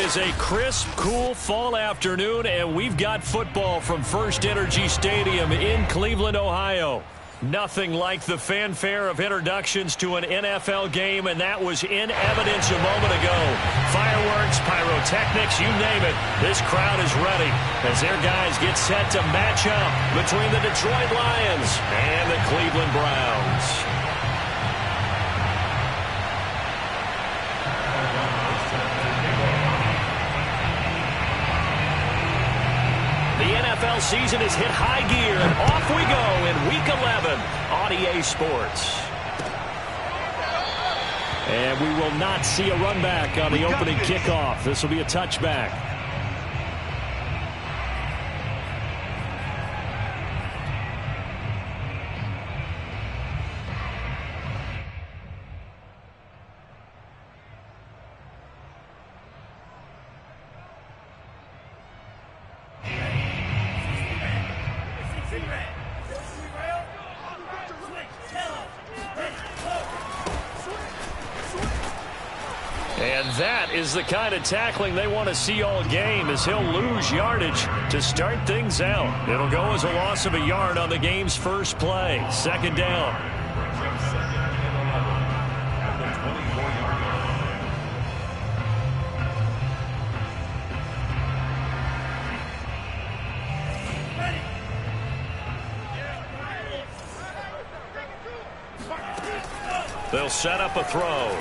is a crisp, cool fall afternoon, and we've got football from First Energy Stadium in Cleveland, Ohio. Nothing like the fanfare of introductions to an NFL game, and that was in evidence a moment ago. Fireworks, pyrotechnics, you name it. This crowd is ready as their guys get set to match up between the Detroit Lions and the Cleveland Browns. The NFL season has hit high gear, and off we go in Week 11 on EA Sports. And we will not see a run back on the opening kickoff. This will be a touchback. And that is the kind of tackling they want to see all game, as he'll lose yardage to start things out. It'll go as a loss of a yard on the game's first play. Second down. They'll set up a throw.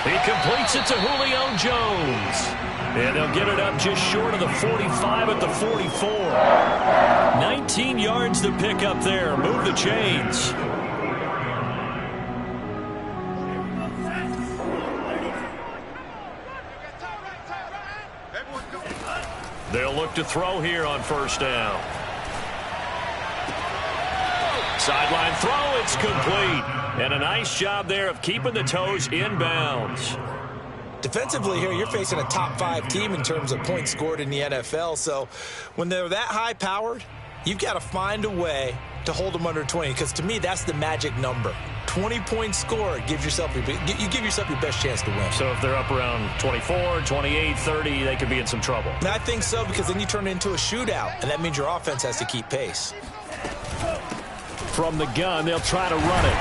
He completes it to Julio Jones. And they'll get it up just short of the 45 at the 44. 19 yards to pick up there. Move the chains. They'll look to throw here on first down. Sideline throw, it's complete. And a nice job there of keeping the toes inbounds. Defensively here, you're facing a top 5 team in terms of points scored in the NFL. So when they're that high-powered, you've got to find a way to hold them under 20. Because to me, that's the magic number. 20 points scored, you give yourself your best chance to win. So if they're up around 24, 28, 30, they could be in some trouble. And I think so, because then you turn it into a shootout, and that means your offense has to keep pace. From the gun, they'll try to run it.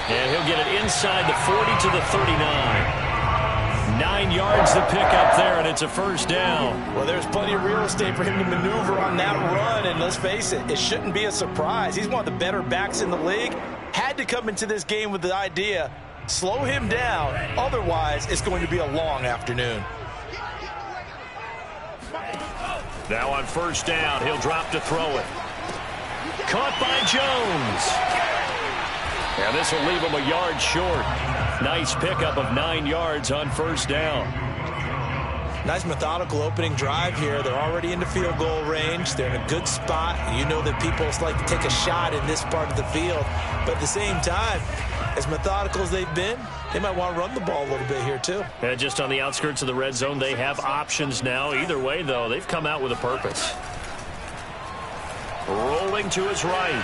And he'll get it inside the 40 to the 39. 9 yards to pick up there, and it's a first down. Well, there's plenty of real estate for him to maneuver on that run, and let's face it, it shouldn't be a surprise. He's one of the better backs in the league. Had to come into this game with the idea, slow him down, otherwise it's going to be a long afternoon. Now on first down, he'll drop to throw it. Caught by Jones. And this will leave him a yard short. Nice pickup of 9 yards on first down. Nice methodical opening drive here. They're already into field goal range. They're in a good spot. You know that people like to take a shot in this part of the field. But at the same time, as methodical as they've been, they might want to run the ball a little bit here too. And just on the outskirts of the red zone, they have options now. Either way, though, they've come out with a purpose. Rolling to his right.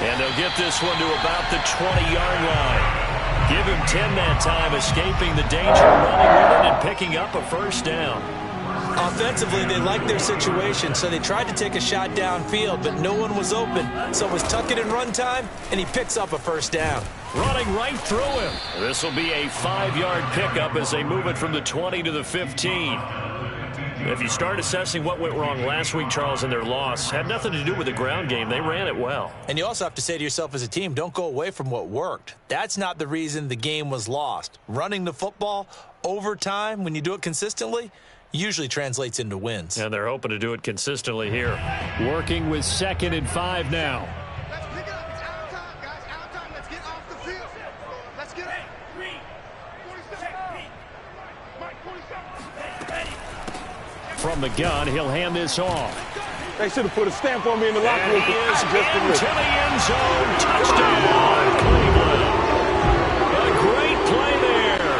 And they'll get this one to about the 20-yard line. Give him 10 that time, escaping the danger, running with it, and picking up a first down. Offensively, they liked their situation, so they tried to take a shot downfield, but no one was open. So it was tuck it in run time, and he picks up a first down. Running right through him. This will be a 5-yard pickup as they move it from the 20 to the 15. If you start assessing what went wrong last week, Charles, in their loss, had nothing to do with the ground game. They ran it well. And you also have to say to yourself as a team, don't go away from what worked. That's not the reason the game was lost. Running the football over time, when you do it consistently, usually translates into wins. And they're hoping to do it consistently here. Working with 2nd and 5 now. Let's pick it up. It's out time, guys. Out time. Let's get off the field. Let's get it. 47. Mike, 47. From the gun, he'll hand this off. They should have put a stamp on me in the locker room. And he is into the end zone. Touchdown, Cleveland. A great play there.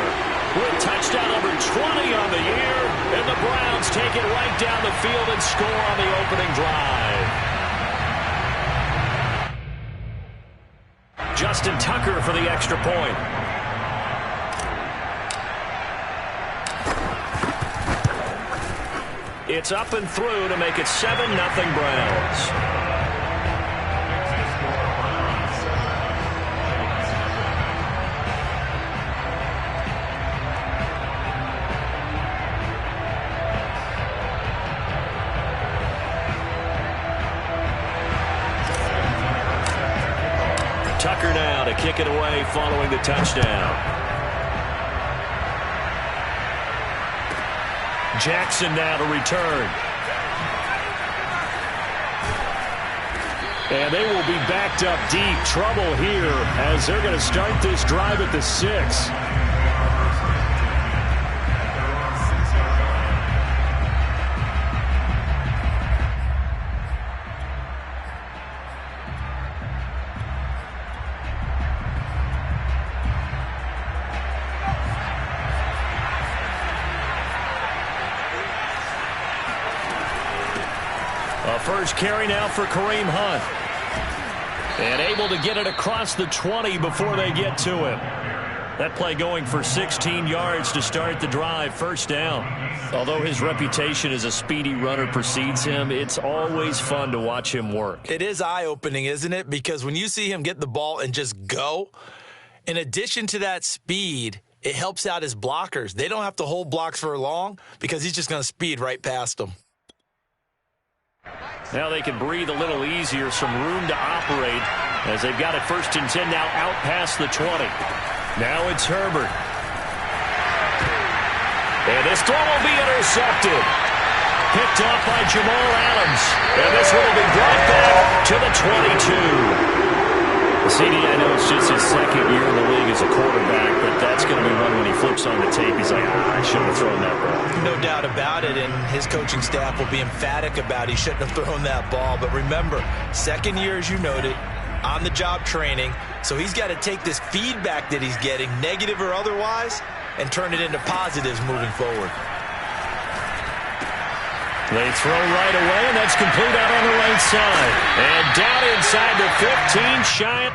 With touchdown number 20 on the year. And the Browns take it right down the field and score on the opening drive. Justin Tucker for the extra point. It's up and through to make it 7-0 Browns. Tucker now to kick it away following the touchdown. Jackson now to return. And they will be backed up deep. Trouble here as they're going to start this drive at the 6. First carry now for Kareem Hunt. And able to get it across the 20 before they get to him. That play going for 16 yards to start the drive. First down. Although his reputation as a speedy runner precedes him, it's always fun to watch him work. It is eye-opening, isn't it? Because when you see him get the ball and just go, in addition to that speed, it helps out his blockers. They don't have to hold blocks for long because he's just going to speed right past them. Now they can breathe a little easier, some room to operate as they've got it 1st and 10 now out past the 20. Now it's Herbert. And this throw will be intercepted. Picked off by Jamal Adams. And this one will be brought back to the 22. CD, I know it's just his 2nd year in the league as a quarterback, but that's going to be one when he flips on the tape. He's like, I shouldn't have thrown that ball. No doubt about it, and his coaching staff will be emphatic about he shouldn't have thrown that ball. But remember, 2nd year, as you noted, on-the-job training, so he's got to take this feedback that he's getting, negative or otherwise, and turn it into positives moving forward. They throw right away, and that's complete out on the right side. And down inside the 15, shy.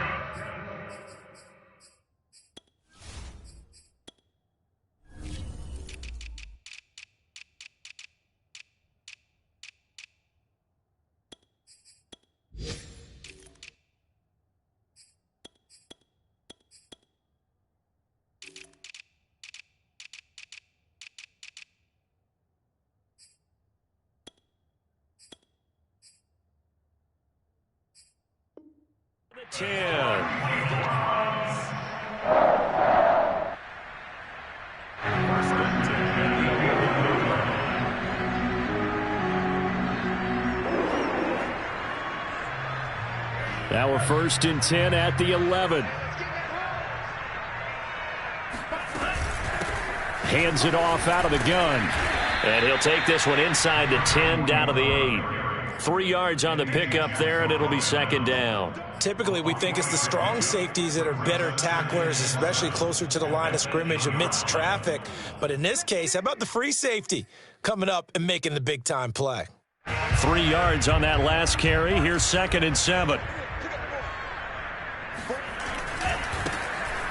Now a 1st and 10 at the 11. Hands it off out of the gun. And he'll take this one inside the 10, down to the 8. 3 yards on the pickup there, and it'll be 2nd down. Typically, we think it's the strong safeties that are better tacklers, especially closer to the line of scrimmage amidst traffic. But in this case, how about the free safety coming up and making the big-time play? 3 yards on that last carry. Here's 2nd and 7.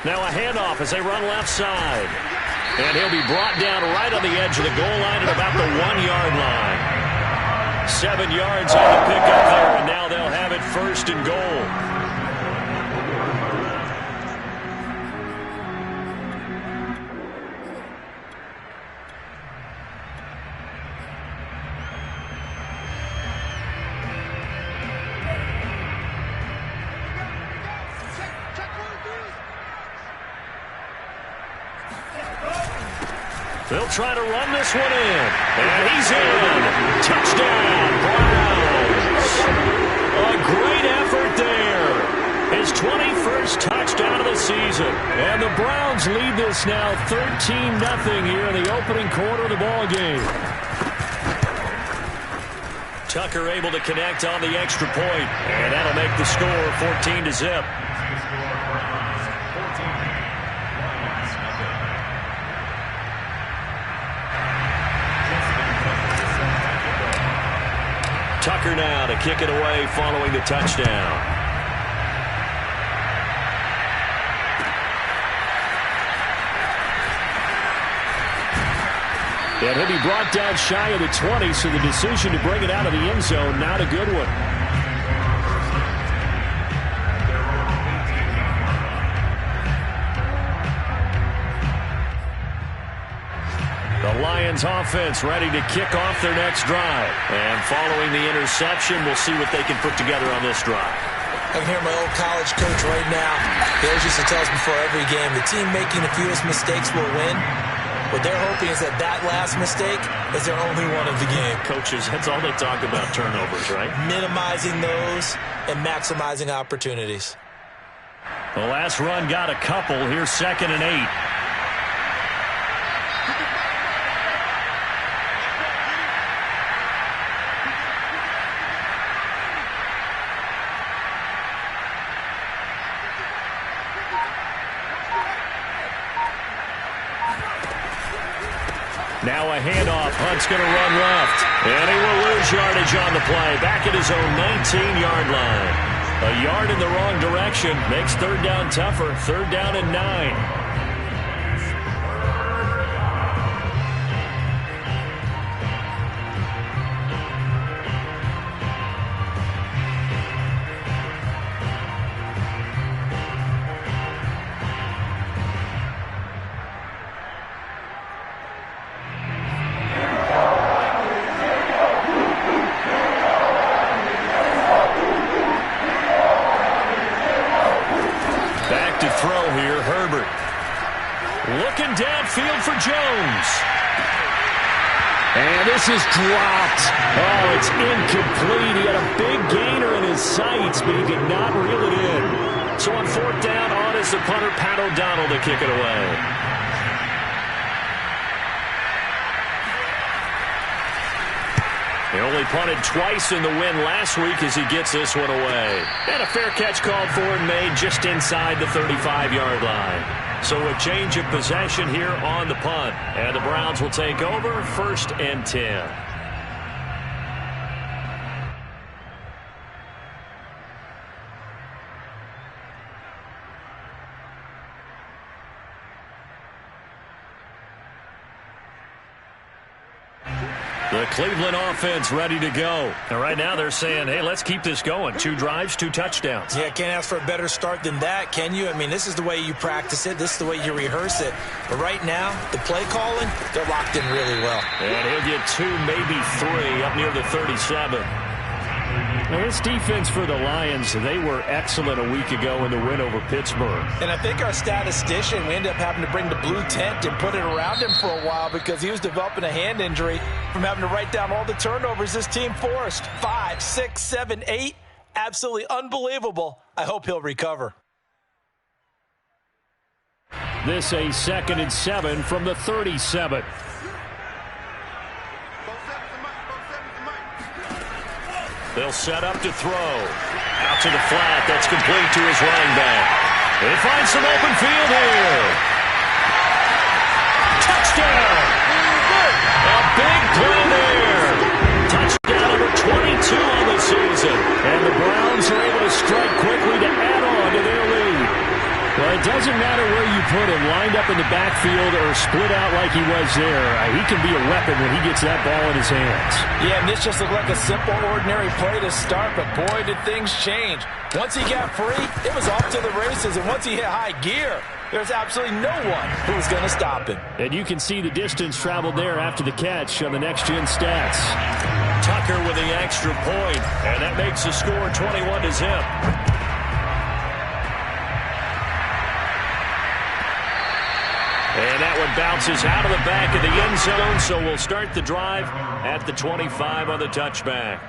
Now a handoff as they run left side. And he'll be brought down right on the edge of the goal line at about the 1-yard line. 7 yards on the pickup there, and now they'll have it 1st and goal. They'll try to run this one in. And he's in. Touchdown, Browns. A great effort there. His 21st touchdown of the season. And the Browns lead this now 13-0 here in the opening quarter of the ball game. Tucker able to connect on the extra point. And that'll make the score 14-0. Tucker now to kick it away following the touchdown. And he'll be brought down shy of the 20, so the decision to bring it out of the end zone, not a good one. The Lions offense ready to kick off their next drive. And following the interception, we'll see what they can put together on this drive. I can hear my old college coach right now. He always used to tell us before every game, the team making the fewest mistakes will win. What they're hoping is that last mistake is their only one of the game. Coaches, that's all they talk about, turnovers, right? Minimizing those and maximizing opportunities. The last run got a couple. Here's 2nd and 8. Now a handoff. Hunt's going to run left. And he will lose yardage on the play. Back at his own 19-yard line. A yard in the wrong direction makes 3rd down tougher. 3rd down and 9. Looking downfield for Jones. And this is dropped. Oh, it's incomplete. He had a big gainer in his sights, but he did not reel it in. So on 4th down, on is the punter, Pat O'Donnell, to kick it away. He only punted twice in the win last week as he gets this one away. And a fair catch called for and made just inside the 35-yard line. So a change of possession here on the punt. And the Browns will take over 1st and 10. The Cleveland offense ready to go. And right now they're saying, hey, let's keep this going. 2 drives, 2 touchdowns. Yeah, can't ask for a better start than that, can you? I mean, this is the way you practice it. This is the way you rehearse it. But right now, the play calling, they're locked in really well. And he'll get 2, maybe 3 up near the 37. Now, this defense for the Lions, they were excellent a week ago in the win over Pittsburgh. And I think our statistician, we ended up having to bring the blue tent and put it around him for a while because he was developing a hand injury from having to write down all the turnovers this team forced. 5, 6, 7, 8. Absolutely unbelievable. I hope he'll recover. This a 2nd and 7 from the 37. They'll set up to throw. Out to the flat. That's complete to his running back. They find some open field here. Touchdown! A big play there. Touchdown number 22 on the season. And the Browns are able to strike quickly to add on to their lead. Well, it doesn't matter where you put him, lined up in the backfield or split out like he was there. He can be a weapon when he gets that ball in his hands. Yeah, and this just looked like a simple, ordinary play to start, but boy, did things change. Once he got free, it was off to the races, and once he hit high gear, there's absolutely no one who was going to stop him. And you can see the distance traveled there after the catch on the next-gen stats. Tucker with the extra point, and that makes the score 21-0. And that one bounces out of the back of the end zone, so we'll start the drive at the 25 on the touchback.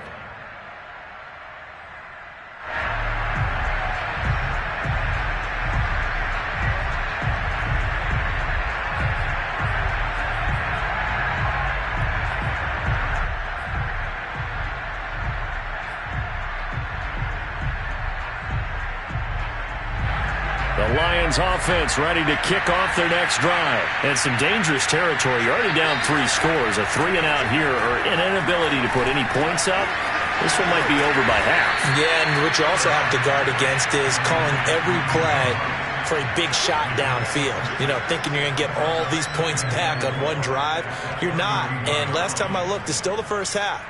The Lions offense ready to kick off their next drive. And some dangerous territory. You're already down 3 scores. A 3-and-out here or an inability to put any points up. This one might be over by half. Yeah, and what you also have to guard against is calling every play for a big shot downfield. You know, thinking you're going to get all these points back on one drive. You're not. And last time I looked, it's still the first half.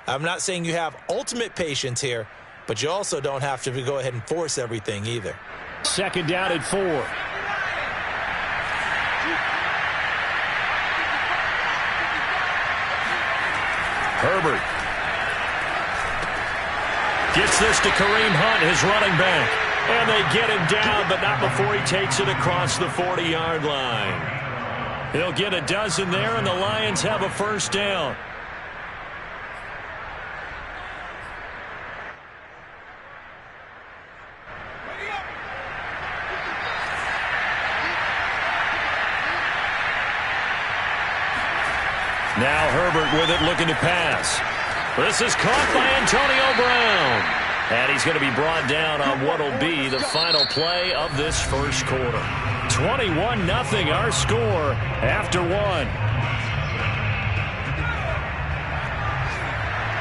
I'm not saying you have ultimate patience here, but you also don't have to go ahead and force everything either. Second down at 4. Herbert gets this to Kareem Hunt, his running back. And they get him down, but not before he takes it across the 40-yard line. He'll get a dozen there, and the Lions have a first down. Now Herbert with it, looking to pass. This is caught by Antonio Brown. And he's going to be brought down on what will be the final play of this first quarter. 21-0 our score after 1.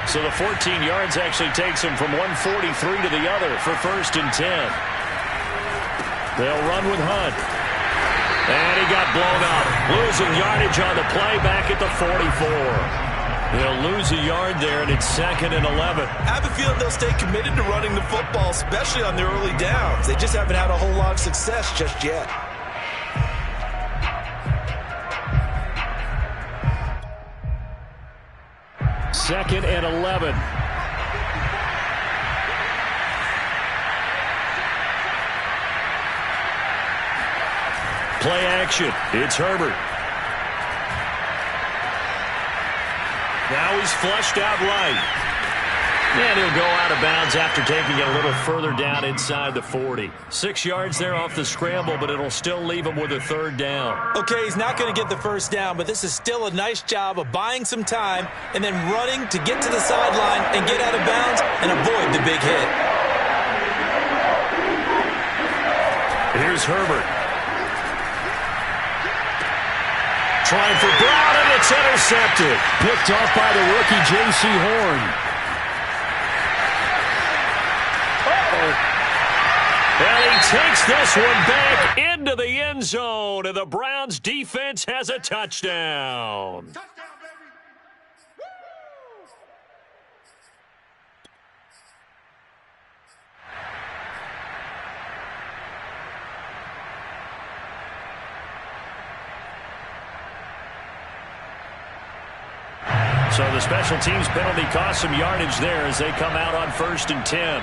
So the 14 yards actually takes him from 143 to the other for 1st and 10. They'll run with Hunt. And he got blown up. Losing yardage on the play back at the 44. They'll lose a yard there, and it's 2nd and 11. I have a feeling they'll stay committed to running the football, especially on their early downs. They just haven't had a whole lot of success just yet. Second and 11. Play action. It's Herbert. Now he's flushed out right. And he'll go out of bounds after taking it a little further down inside the 40. 6 yards there off the scramble, but it'll still leave him with a 3rd down. Okay, he's not going to get the first down, but this is still a nice job of buying some time and then running to get to the sideline and get out of bounds and avoid the big hit. Here's Herbert. Trying for Brown, and it's intercepted. Picked off by the rookie J.C. Horn. And he takes this one back into the end zone, and the Browns defense has a touchdown. So the special teams penalty cost some yardage there as they come out on 1st and 10.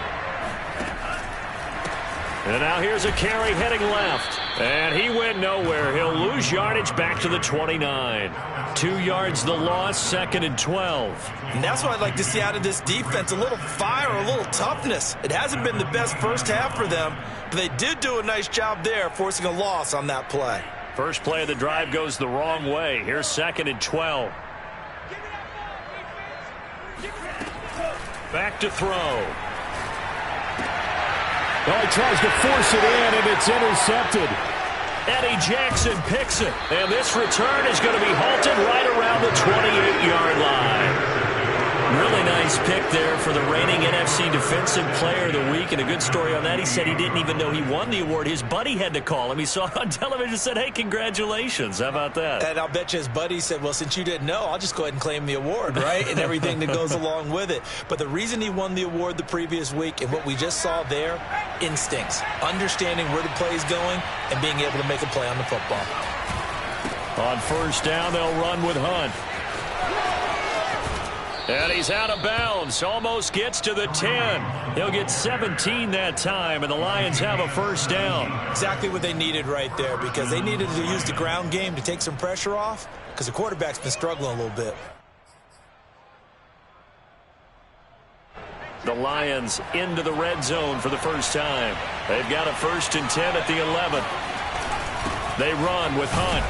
And now here's a carry heading left. And he went nowhere. He'll lose yardage back to the 29. 2 yards the loss, 2nd and 12. And that's what I'd like to see out of this defense, a little fire, a little toughness. It hasn't been the best first half for them, but they did do a nice job there, forcing a loss on that play. First play of the drive goes the wrong way. Here's 2nd and 12. Back to throw. Oh, he tries to force it in, and it's intercepted. Eddie Jackson picks it. And this return is going to be halted right around the 28-yard line. Really nice pick there for the reigning NFC Defensive Player of the Week. And a good story on that. He said he didn't even know he won the award. His buddy had to call him. He saw it on television and said, hey, congratulations. How about that? And I'll bet you his buddy said, well, since you didn't know, I'll just go ahead and claim the award, right? And everything that goes along with it. But the reason he won the award the previous week and what we just saw there, instincts, understanding where the play is going and being able to make a play on the football. On 1st down, they'll run with Hunt. And he's out of bounds. Almost gets to the 10. He'll get 17 that time, and the Lions have a 1st down. Exactly what they needed right there, because they needed to use the ground game to take some pressure off, because the quarterback's been struggling a little bit. The Lions into the red zone for the first time. They've got a 1st and 10 at the 11. They run with Hunt.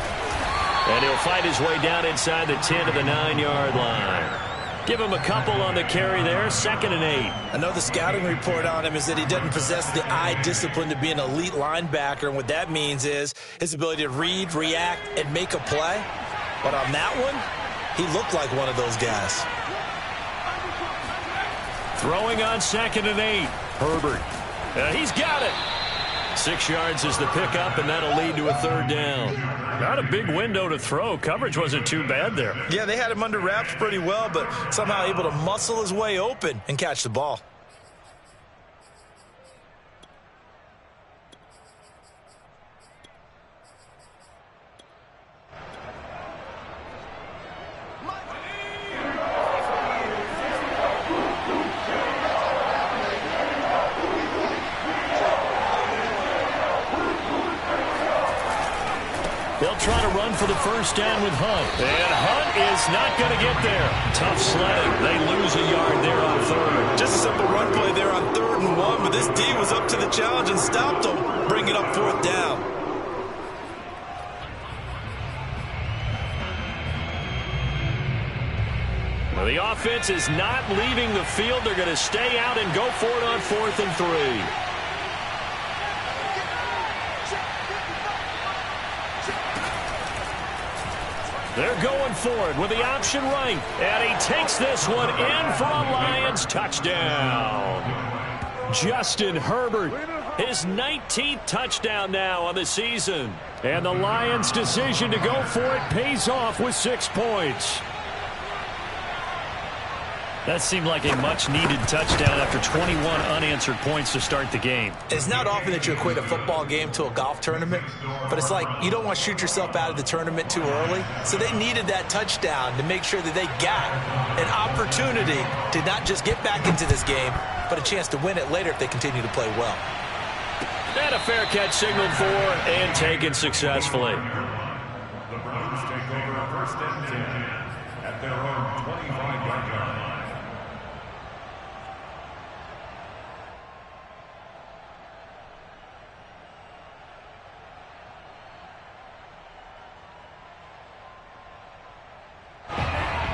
And he'll fight his way down inside the 10 to the 9-yard line. Give him a couple on the carry there, 2nd and 8. I know the scouting report on him is that he doesn't possess the eye discipline to be an elite linebacker, and what that means is his ability to read, react, and make a play. But on that one, he looked like one of those guys. Throwing on 2nd and 8. Herbert. He's got it. 6 yards is the pickup, and that'll lead to a third down. Not a big window to throw. Coverage wasn't too bad there. Yeah, they had him under wraps pretty well, but somehow able to muscle his way open and catch the ball. They'll try to run for the first down with Hunt. And Hunt is not going to get there. Tough sledding. They lose a yard there on third. Just a simple run play there on 3rd and 1, but this D was up to the challenge and stopped them, bringing up 4th down. Well, the offense is not leaving the field. They're going to stay out and go for it on 4th and 3. They're going for it with the option right. And he takes this one in for a Lions touchdown. Justin Herbert, his 19th touchdown now on the season. And the Lions' decision to go for it pays off with 6 points. That seemed like a much-needed touchdown after 21 unanswered points to start the game. It's not often that you equate a football game to a golf tournament, but it's like you don't want to shoot yourself out of the tournament too early. So they needed that touchdown to make sure that they got an opportunity to not just get back into this game, but a chance to win it later if they continue to play well. And a fair catch signaled for and taken successfully. The Browns take over 1st and 10 at their own 25-yard line.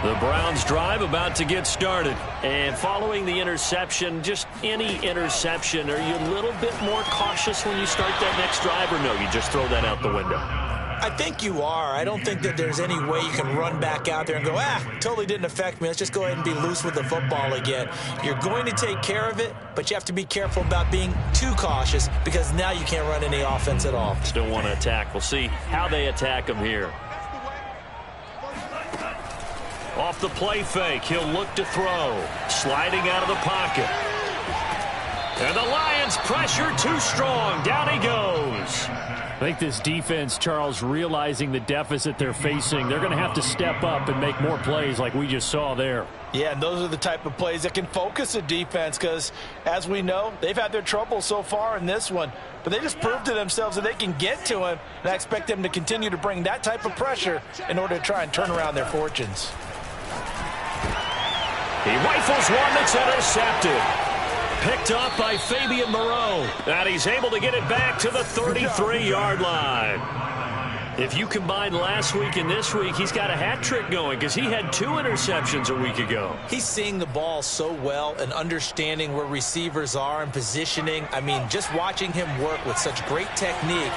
The Browns drive about to get started. And following the interception, just any interception, are you a little bit more cautious when you start that next drive, or no, you just throw that out the window? I think you are. I don't think that there's any way you can run back out there and go, totally didn't affect me. Let's just go ahead and be loose with the football again. You're going to take care of it, but you have to be careful about being too cautious because now you can't run any offense at all. Still want to attack. We'll see how they attack them here. Off the play fake, he'll look to throw. Sliding out of the pocket. And the Lions pressure too strong. Down he goes. I think this defense, Charles, realizing the deficit they're facing, they're going to have to step up and make more plays like we just saw there. Yeah, and those are the type of plays that can focus a defense because, as we know, they've had their trouble so far in this one. But they just proved to themselves that they can get to him, and I expect them to continue to bring that type of pressure in order to try and turn around their fortunes. He rifles one that's intercepted. Picked up by Fabian Moreau. And he's able to get it back to the 33-yard line. If you combine last week and this week, he's got a hat trick going because he had 2 interceptions a week ago. He's seeing the ball so well and understanding where receivers are and positioning. I mean, just watching him work with such great technique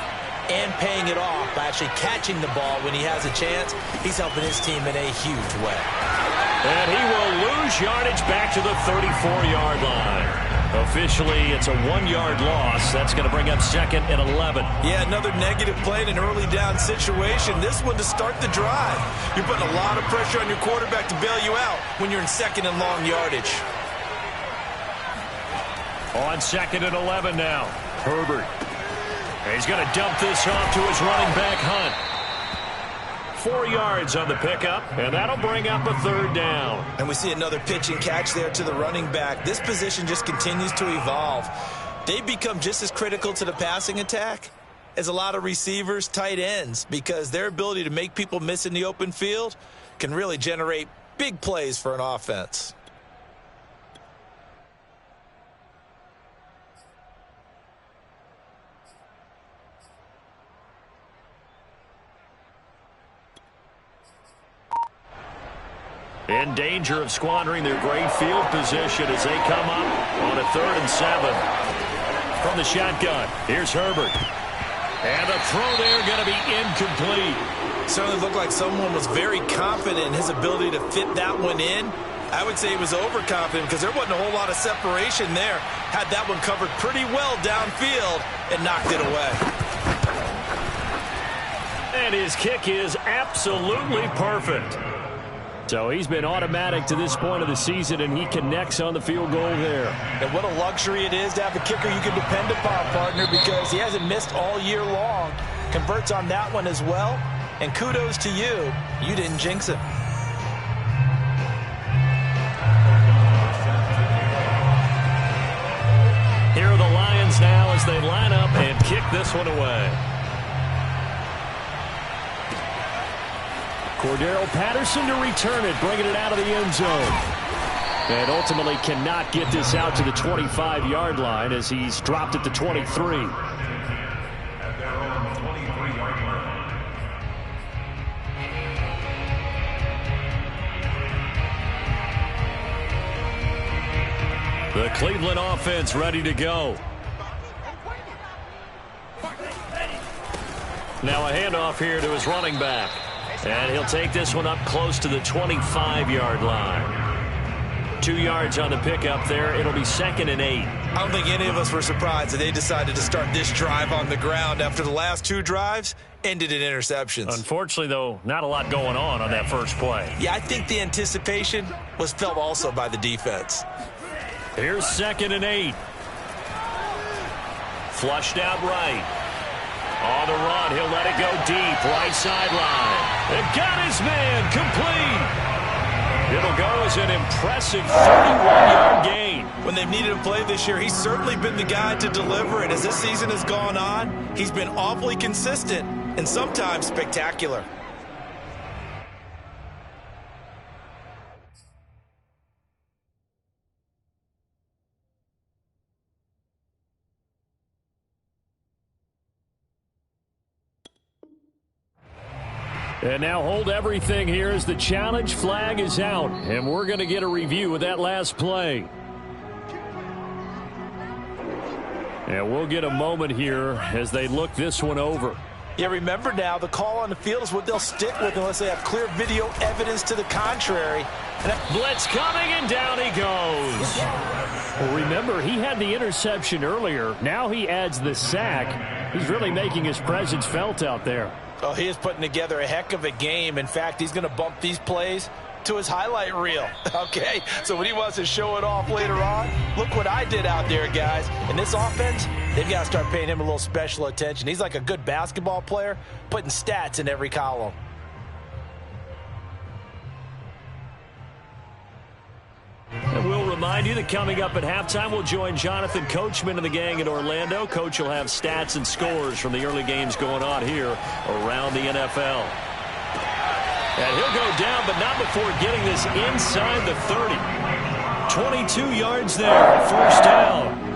and paying it off by actually catching the ball when he has a chance, he's helping his team in a huge way. And he will lose yardage back to the 34-yard line. Officially, it's a 1-yard loss. That's going to bring up 2nd and 11. Yeah, another negative play in an early down situation. This one to start the drive. You're putting a lot of pressure on your quarterback to bail you out when you're in 2nd and long yardage. On 2nd and 11 now. Herbert. And he's going to dump this off to his running back, Hunt. 4 yards on the pickup, and that'll bring up a 3rd down. And we see another pitch and catch there to the running back. This position just continues to evolve. They become just as critical to the passing attack as a lot of receivers, tight ends, because their ability to make people miss in the open field can really generate big plays for an offense. In danger of squandering their great field position as they come up on a 3rd and 7. From the shotgun, here's Herbert. And the throw there going to be incomplete. Certainly looked like someone was very confident in his ability to fit that one in. I would say he was overconfident because there wasn't a whole lot of separation there. Had that one covered pretty well downfield and knocked it away. And his kick is absolutely perfect. So he's been automatic to this point of the season, and he connects on the field goal there. And what a luxury it is to have a kicker you can depend upon, partner, because he hasn't missed all year long. Converts on that one as well. And kudos to you. You didn't jinx him. Here are the Lions now as they line up and kick this one away. Cordero Patterson to return it, bringing it out of the end zone. And ultimately cannot get this out to the 25-yard line as he's dropped at the 23. At their own 23-yard line. The Cleveland offense ready to go. Now a handoff here to his running back. And he'll take this one up close to the 25-yard line. 2 yards on the pickup there. It'll be 2nd and 8. I don't think any of us were surprised that they decided to start this drive on the ground after the last 2 drives ended in interceptions. Unfortunately, though, not a lot going on that first play. Yeah, I think the anticipation was felt also by the defense. Here's 2nd and 8. Flushed out right. On the run, he'll let it go deep, right sideline. And got his man complete. It'll go as an impressive 31-yard gain. When they've needed a play this year, he's certainly been the guy to deliver it. As this season has gone on, he's been awfully consistent and sometimes spectacular. And now hold everything here as the challenge flag is out. And we're going to get a review of that last play. And we'll get a moment here as they look this one over. Yeah, remember now, the call on the field is what they'll stick with unless they have clear video evidence to the contrary. Blitz coming, and down he goes. Well, remember, he had the interception earlier. Now he adds the sack. He's really making his presence felt out there. Oh, he is putting together a heck of a game. In fact, he's going to bump these plays to his highlight reel. Okay, so when he wants to show it off later on, look what I did out there, guys. In this offense, they've got to start paying him a little special attention. He's like a good basketball player, putting stats in every column. And we'll remind you that coming up at halftime, we'll join Jonathan Coachman and the gang in Orlando. Coach will have stats and scores from the early games going on here around the NFL. And he'll go down, but not before getting this inside the 30. 22 yards there, first down.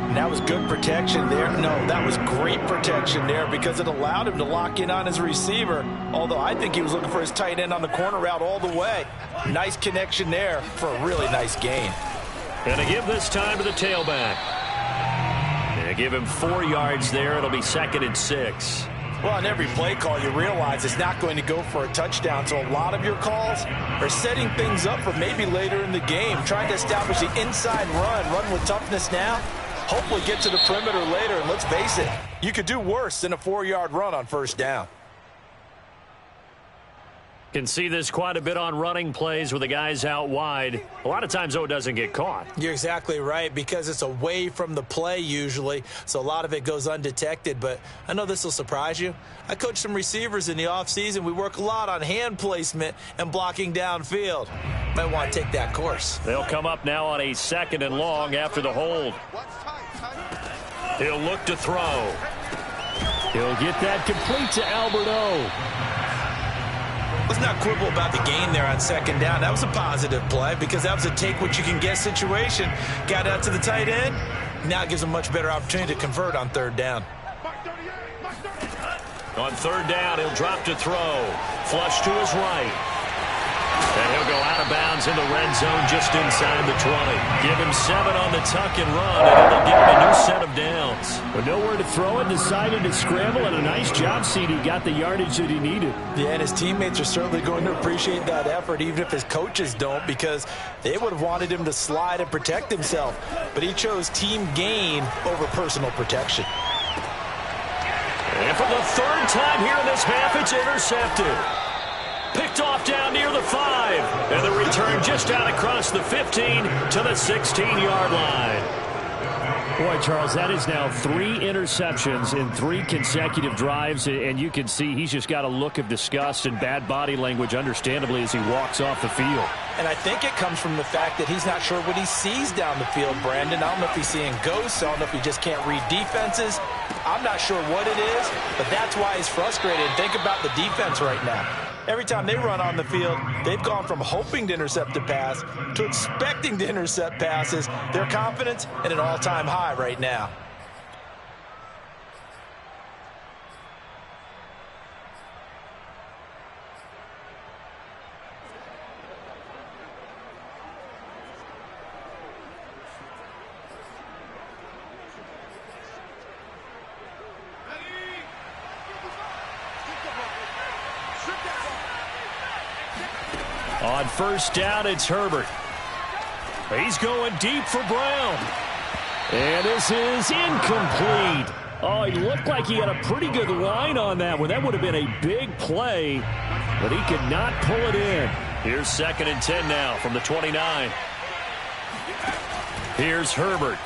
And that was good protection there. No, that was great protection there because it allowed him to lock in on his receiver. Although I think he was looking for his tight end on the corner route all the way. Nice connection there for a really nice gain. And to give this time to the tailback. And give him 4 yards there. It'll be 2nd and 6. Well, on every play call, you realize it's not going to go for a touchdown. So a lot of your calls are setting things up for maybe later in the game, trying to establish the inside run with toughness now. Hopefully get to the perimeter later, and let's face it, you could do worse than a 4-yard run on first down. Can see this quite a bit on running plays with the guys out wide. A lot of times, though, it doesn't get caught. You're exactly right, because it's away from the play usually, so a lot of it goes undetected. But I know this will surprise you. I coach some receivers in the offseason. We work a lot on hand placement and blocking downfield. Might want to take that course. They'll come up now on a 2nd and long after the hold. He'll look to throw. He'll get that complete to Alberto. Let's not quibble about the gain there on 2nd down. That was a positive play because that was a take-what-you-can-get situation. Got out to the tight end. Now it gives him a much better opportunity to convert on 3rd down. On 3rd down, he'll drop to throw. Flush to his right. And he'll go out of bounds in the red zone just inside the 20. Give him 7 on the tuck and run, and it'll give him a new set of downs. downs. But nowhere to throw it, decided to scramble, and a nice job, CD. Got the yardage that he needed. Yeah, and his teammates are certainly going to appreciate that effort, even if his coaches don't, because they would have wanted him to slide and protect himself. But he chose team gain over personal protection. And for the third time here in this half, it's intercepted. Picked off down near the 5. And the return just out across the 15 to the 16-yard line. Boy, Charles, that is now 3 interceptions in 3 consecutive drives, and you can see he's just got a look of disgust and bad body language, understandably, as he walks off the field. And I think it comes from the fact that he's not sure what he sees down the field, Brandon. I don't know if he's seeing ghosts. I don't know if he just can't read defenses. I'm not sure what it is, but that's why he's frustrated. Think about the defense right now. Every time they run on the field, they've gone from hoping to intercept a pass to expecting to intercept passes. Their confidence at an all-time high right now. On first down, it's Herbert. He's going deep for Brown. And this is incomplete. Oh, he looked like he had a pretty good line on that one. That would have been a big play, but he could not pull it in. Here's 2nd and 10 now from the 29. Here's Herbert.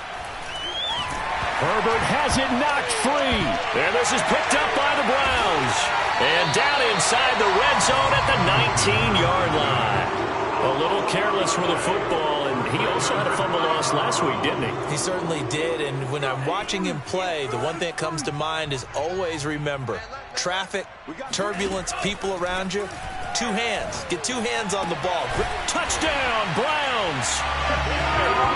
Herbert has it knocked free. And this is picked up by the Browns. And down inside the red zone at the 19-yard line. A little careless with the football, and he also had a fumble loss last week, didn't he? He certainly did, and when I'm watching him play, the one thing that comes to mind is always remember, traffic, turbulence, people around you, 2 hands. Get 2 hands on the ball. Touchdown, Browns!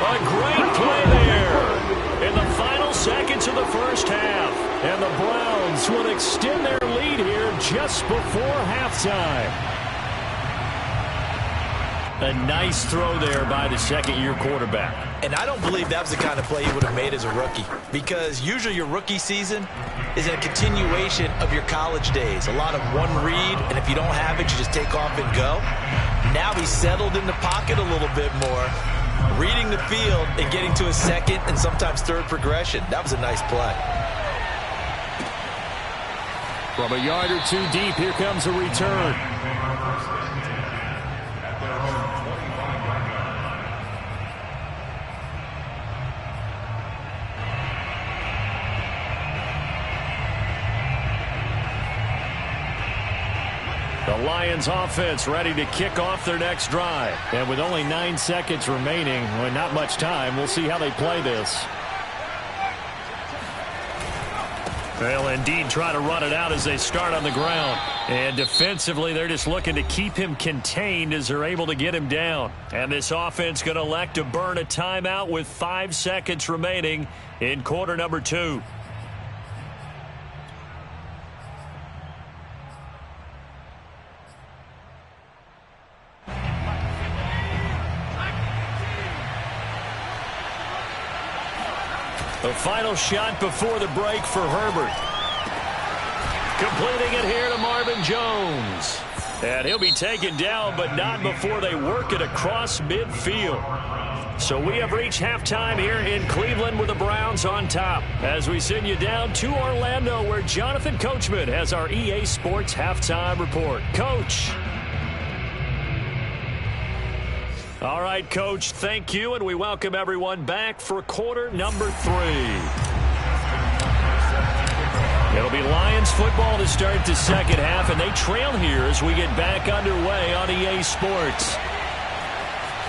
A great play there in the final seconds of the first half. And the Browns will extend their lead here just before halftime. A nice throw there by the 2nd-year quarterback. And I don't believe that was the kind of play he would have made as a rookie, because usually your rookie season is a continuation of your college days. A lot of one read, and if you don't have it, you just take off and go. Now he's settled in the pocket a little bit more, reading the field and getting to his 2nd and sometimes 3rd progression. That was a nice play. From a yard or 2 deep, here comes a return. The Lions offense ready to kick off their next drive. And with only 9 seconds remaining, well, not much time, we'll see how they play this. They'll indeed try to run it out as they start on the ground. And defensively, they're just looking to keep him contained as they're able to get him down. And this offense going to elect to burn a timeout with 5 seconds remaining in quarter number 2. The final shot before the break for Herbert. Completing it here to Marvin Jones. And he'll be taken down, but not before they work it across midfield. So we have reached halftime here in Cleveland with the Browns on top. As we send you down to Orlando, where Jonathan Coachman has our EA Sports halftime report. Coach. All right, Coach, thank you, and we welcome everyone back for quarter number 3. It'll be Lions football to start the second half, and they trail here as we get back underway on EA Sports.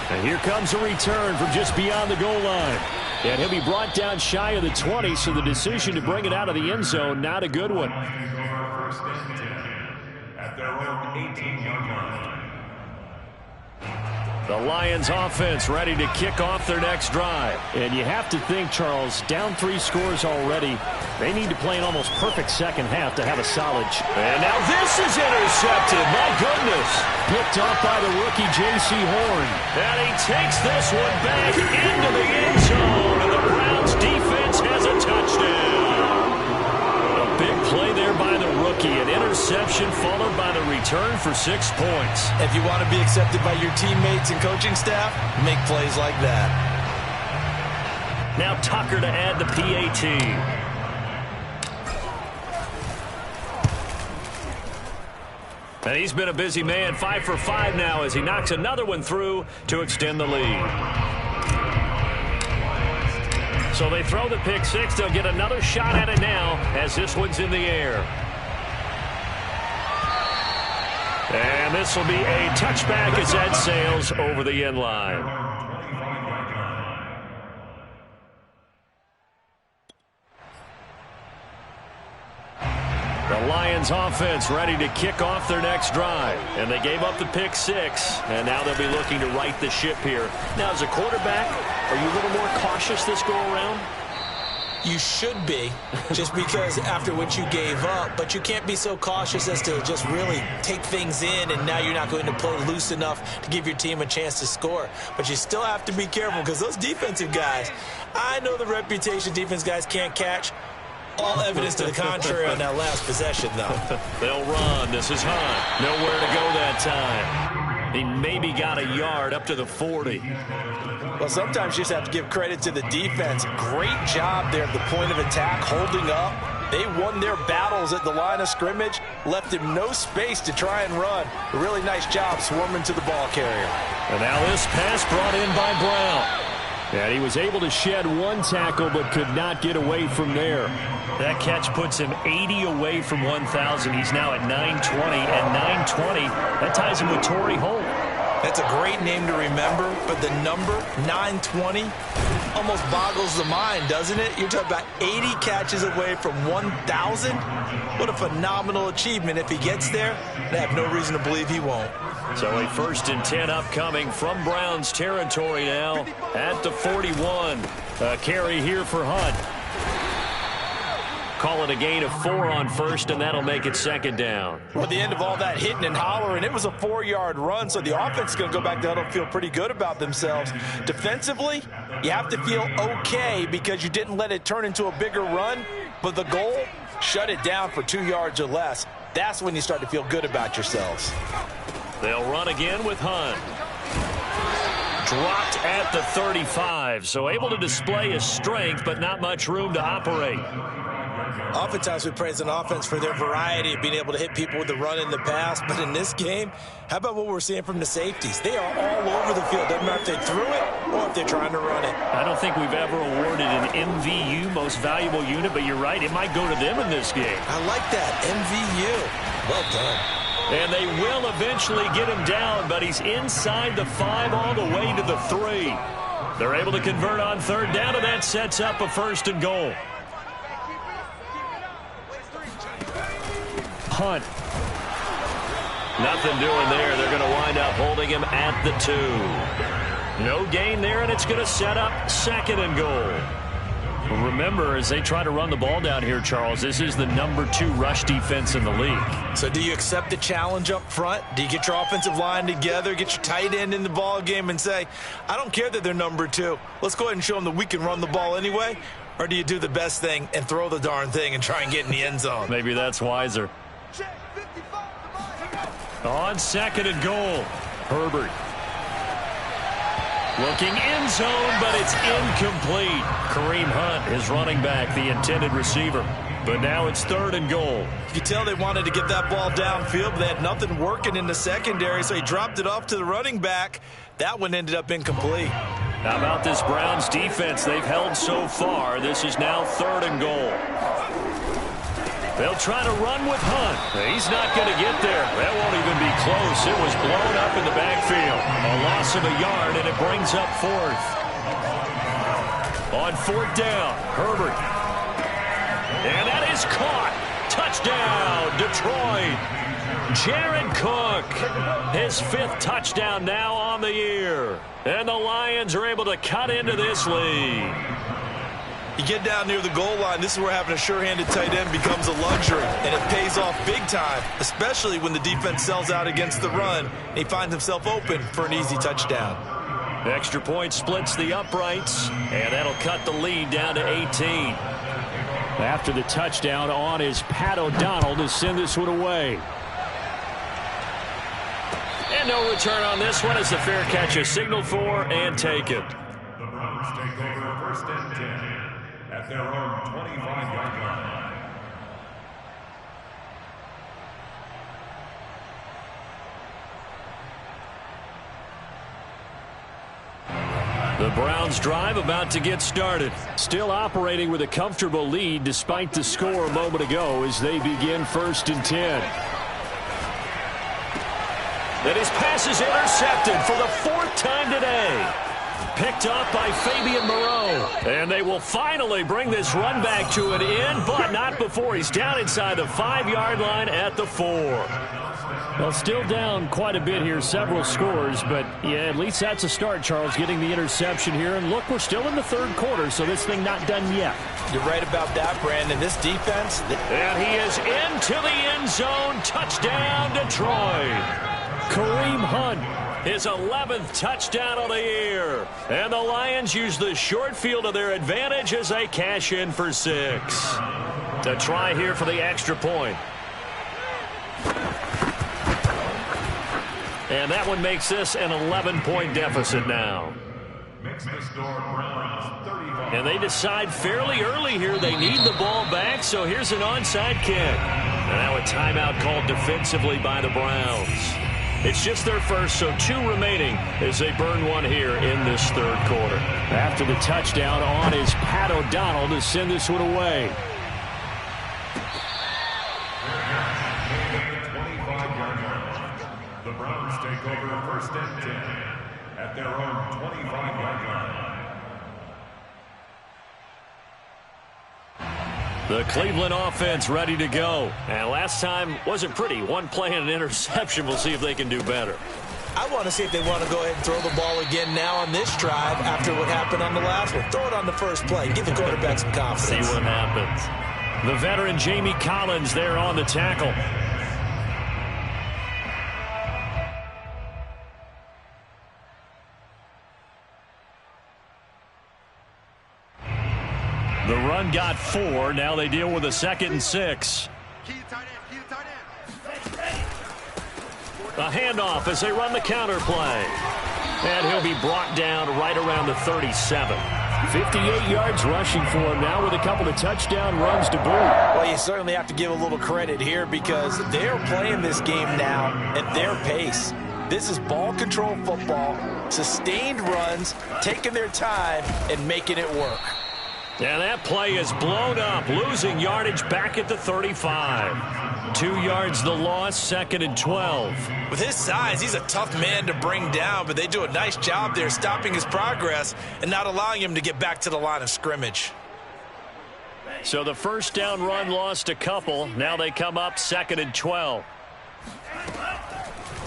And here comes a return from just beyond the goal line. And he'll be brought down shy of the 20, so the decision to bring it out of the end zone, not a good one. First and 10 at their own 18-yard line. The Lions offense ready to kick off their next drive. And you have to think, Charles, down 3 scores already. They need to play an almost perfect second half to have a solid. And now this is intercepted. My goodness. Picked off by the rookie J.C. Horn. And he takes this one back into the end zone. And the Browns defense has a touchdown. rookie. An interception followed by the return for 6 points. If you want to be accepted by your teammates and coaching staff, make plays like that. Now Tucker to add the PAT. And he's been a busy man, 5 for 5 now as he knocks another one through to extend the lead. So they throw the pick six. They'll get another shot at it now as this one's in the air. And this will be a touchback as that sails over the end line. The Lions offense ready to kick off their next drive. And they gave up the pick six. And now they'll be looking to right the ship here. Now, as a quarterback, are you a little more cautious this go around? You should be, just because after what you gave up, but you can't be so cautious as to just really take things in, and now you're not going to play loose enough to give your team a chance to score. But you still have to be careful because those defensive guys, I know the reputation defense guys can't catch. All evidence to the contrary on that last possession, though. They'll run. This is Hunt. Nowhere to go that time. He maybe got a yard up to the 40. Well, sometimes you just have to give credit to the defense. Great job there at the point of attack, holding up. They won their battles at the line of scrimmage, left him no space to try and run. A really nice job swarming to the ball carrier. And now this pass brought in by Brown. And he was able to shed one tackle but could not get away from there. That catch puts him 80 away from 1,000. He's now at 920, and 920, that ties him with Torrey Holt. That's a great name to remember, but the number, 920, almost boggles the mind, doesn't it? You're talking about 80 catches away from 1,000? What a phenomenal achievement. If he gets there, I have no reason to believe he won't. So a 1st and 10 upcoming from Browns territory now at the 41. A carry here for Hunt. Call it a gain of 4 on first, and that'll make it 2nd down. Well, at the end of all that hitting and hollering, it was a 4-yard run, so the offense is going to go back to huddle and feel pretty good about themselves. Defensively, you have to feel okay because you didn't let it turn into a bigger run, but the goal, shut it down for 2 yards or less. That's when you start to feel good about yourselves. They'll run again with Hunt. Dropped at the 35, so able to display his strength, but not much room to operate. Oftentimes we praise an offense for their variety of being able to hit people with the run in the pass, but in this game, how about what we're seeing from the safeties? They are all over the field. Doesn't matter if they threw it or if they're trying to run it. I don't think we've ever awarded an MVU, most valuable unit, but you're right, it might go to them in this game. I like that, MVU. Well done. And they will eventually get him down, but he's inside the 5 all the way to the 3. They're able to convert on 3rd down, and that sets up a 1st and goal. Hunt. Nothing doing there. They're going to wind up holding him at the 2. No gain there, and it's going to set up 2nd and goal. Remember, as they try to run the ball down here, Charles, this is the number 2 rush defense in the league. So do you accept the challenge up front? Do you get your offensive line together, get your tight end in the ball game and say, I don't care that they're number 2. Let's go ahead and show them that we can run the ball anyway? Or do you do the best thing and throw the darn thing and try and get in the end zone? Maybe that's wiser. On 2nd and goal, Herbert. Looking end zone, but it's incomplete. Kareem Hunt is running back, the intended receiver. But now it's 3rd and goal. You could tell they wanted to get that ball downfield, but they had nothing working in the secondary, so he dropped it off to the running back. That one ended up incomplete. How about this Browns defense they've held so far? This is now 3rd and goal. They'll try to run with Hunt. He's not going to get there. That won't even be close. It was blown up in the backfield. A loss of a yard, and it brings up 4th. On 4th down, Herbert. And that is caught. Touchdown, Detroit. Jared Cook, his 5th touchdown now on the year. And the Lions are able to cut into this lead. You get down near the goal line, this is where having a sure-handed tight end becomes a luxury, and it pays off big time, especially when the defense sells out against the run, and he finds himself open for an easy touchdown. Extra point splits the uprights, and that'll cut the lead down to 18. After the touchdown on is Pat O'Donnell to send this one away. And no return on this one as the fair catch is signaled for and taken. The Browns take over first and 10 at their own 25-yard line. The Browns drive about to get started. Still operating with a comfortable lead despite the score a moment ago as they begin first and 10. And his pass is intercepted for the 4th time today. Picked up by Fabian Moreau. And they will finally bring this run back to an end, but not before he's down inside the 5-yard line at the 4. Well, still down quite a bit here, several scores, but yeah, at least that's a start, Charles, getting the interception here. And look, we're still in the 3rd quarter, so this thing not done yet. You're right about that, Brandon. This defense. And he is into the end zone. Touchdown, Detroit. Kareem Hunt. His 11th touchdown of the year. And the Lions use the short field to their advantage as they cash in for 6. To try here for the extra point. And that one makes this an 11-point deficit now. Makes the score Browns 35. And they decide fairly early here they need the ball back, so here's an onside kick. And now a timeout called defensively by the Browns. It's just their first, so 2 remaining as they burn one here in this 3rd quarter. After the touchdown on is Pat O'Donnell to send this one away. The Browns take over first and 10 at their own 25-yard line. The Cleveland offense ready to go. And last time wasn't pretty. One play and an interception. We'll see if they can do better. I want to see if they want to go ahead and throw the ball again now on this drive after what happened on the last one. Throw it on the first play. Give the quarterback some confidence. See what happens. The veteran Jamie Collins there on the tackle. The run got 4. Now they deal with a 2nd and 6. A handoff as they run the counter play. And he'll be brought down right around the 37. 58 yards rushing for him now with a couple of touchdown runs to boot. Well, you certainly have to give a little credit here because they're playing this game now at their pace. This is ball control football, sustained runs, taking their time and making it work. And that play is blown up, losing yardage back at the 35. 2 yards the loss, 2nd and 12. With his size, he's a tough man to bring down, but they do a nice job there stopping his progress and not allowing him to get back to the line of scrimmage. So the first down run lost a couple. Now they come up 2nd and 12.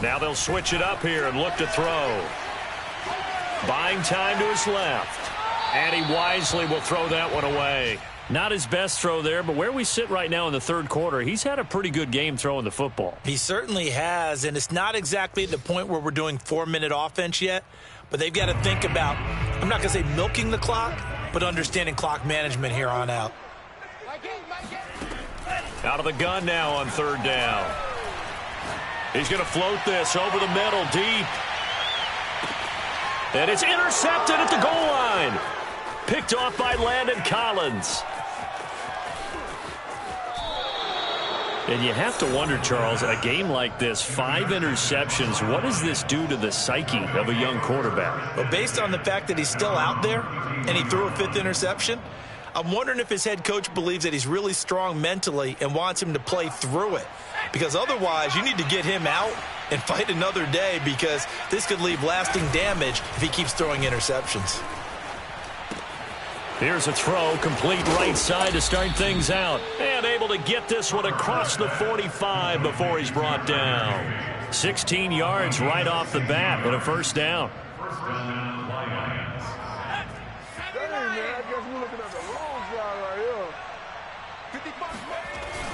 Now they'll switch it up here and look to throw. Buying time to his left. And he wisely will throw that one away. Not his best throw there, but where we sit right now in the 3rd quarter, he's had a pretty good game throwing the football. He certainly has, and it's not exactly the point where we're doing 4-minute offense yet, but they've got to think about, I'm not going to say milking the clock, but understanding clock management here on out. Out of the gun now on 3rd down. He's going to float this over the middle deep. And it's intercepted at the goal line. Picked off by Landon Collins. And you have to wonder, Charles, a game like this, 5 interceptions, what does this do to the psyche of a young quarterback? Well, based on the fact that he's still out there and he threw a 5th interception, I'm wondering if his head coach believes that he's really strong mentally and wants him to play through it. Because otherwise, you need to get him out and fight another day because this could leave lasting damage if he keeps throwing interceptions. Here's a throw, complete right side to start things out. And able to get this one across the 45 before he's brought down. 16 yards right off the bat and a first down. First down, Lions.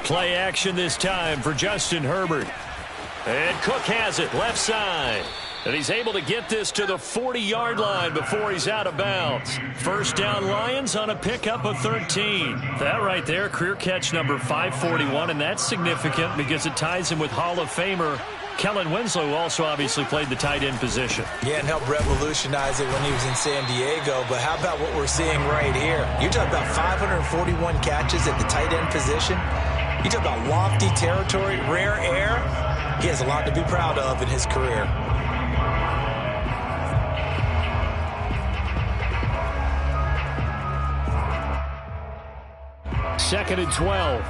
Play action this time for Justin Herbert. And Cook has it left side. And he's able to get this to the 40-yard line before he's out of bounds. First down Lions on a pickup of 13. That right there, career catch number 541, and that's significant because it ties him with Hall of Famer Kellen Winslow, who also obviously played the tight end position. Yeah, and helped revolutionize it when he was in San Diego. But how about what we're seeing right here? You're talking about 541 catches at the tight end position. You talk about lofty territory, rare air. He has a lot to be proud of in his career. Second and 12.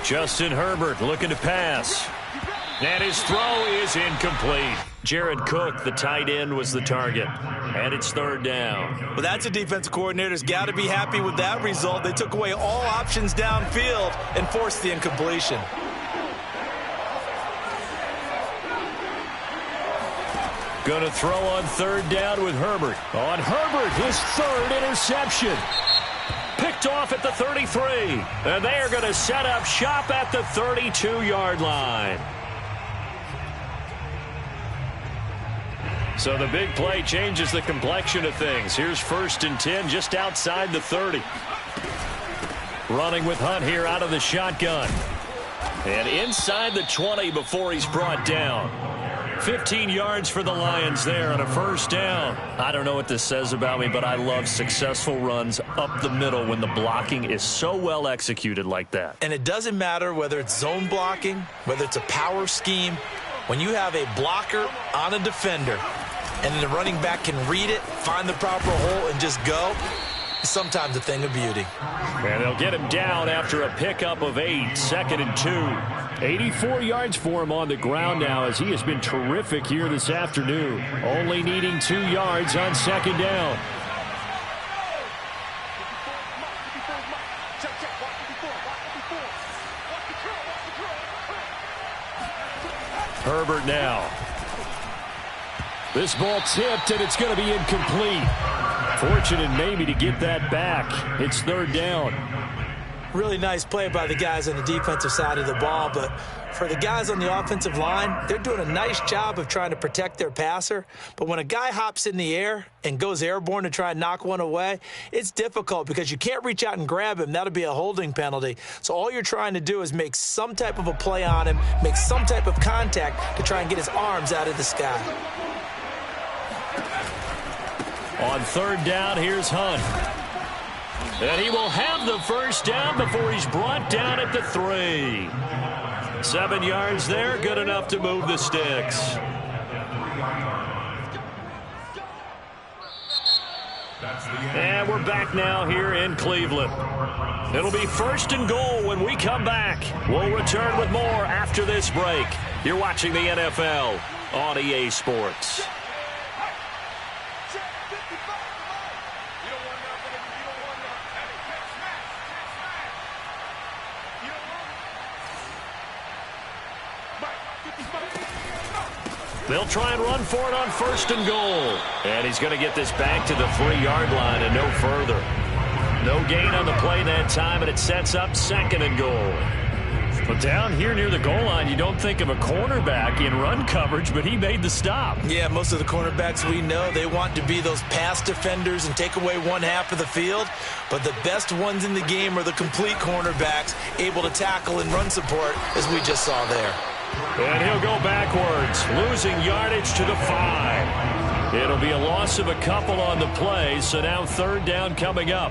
Justin Herbert looking to pass. And his throw is incomplete. Jared Cook, the tight end, was the target. And it's third down. Well, that's a defensive coordinator's got to be happy with that result. They took away all options downfield and forced the incompletion. Going to throw on third down with Herbert. On Herbert, his third interception. Picked off at the 33. And they are going to set up shop at the 32-yard line. So the big play changes the complexion of things. Here's first and 10 just outside the 30. Running with Hunt here out of the shotgun. And inside the 20 before he's brought down. 15 yards for the Lions there on a first down. I don't know what this says about me, but I love successful runs up the middle when the blocking is so well executed like that. And it doesn't matter whether it's zone blocking, whether it's a power scheme. When you have a blocker on a defender and then the running back can read it, find the proper hole, and just go, it's sometimes a thing of beauty. And they'll get him down after a pickup of 8, second and 2. 84 yards for him on the ground now as he has been terrific here this afternoon. Only needing 2 yards on second down. Herbert now. This ball tipped, and it's going to be incomplete. Fortunate maybe to get that back. It's third down. Really nice play by the guys on the defensive side of the ball, but for the guys on the offensive line, they're doing a nice job of trying to protect their passer. But when a guy hops in the air and goes airborne to try and knock one away, it's difficult because you can't reach out and grab him. That'll be a holding penalty. So all you're trying to do is make some type of a play on him, make some type of contact to try and get his arms out of the sky. On third down, here's Hunt. And he will have the first down before he's brought down at the 3. 7 yards there, good enough to move the sticks. And we're back now here in Cleveland. It'll be first and goal when we come back. We'll return with more after this break. You're watching the NFL on EA Sports. They'll try and run for it on first and goal. And he's going to get this back to the 3-yard line and no further. No gain on the play that time, and it sets up second and goal. But down here near the goal line, you don't think of a cornerback in run coverage, but he made the stop. Yeah, most of the cornerbacks we know, they want to be those pass defenders and take away one half of the field. But the best ones in the game are the complete cornerbacks, able to tackle and run support, as we just saw there. And he'll go backwards, losing yardage to the 5. It'll be a loss of a couple on the play, so now third down coming up.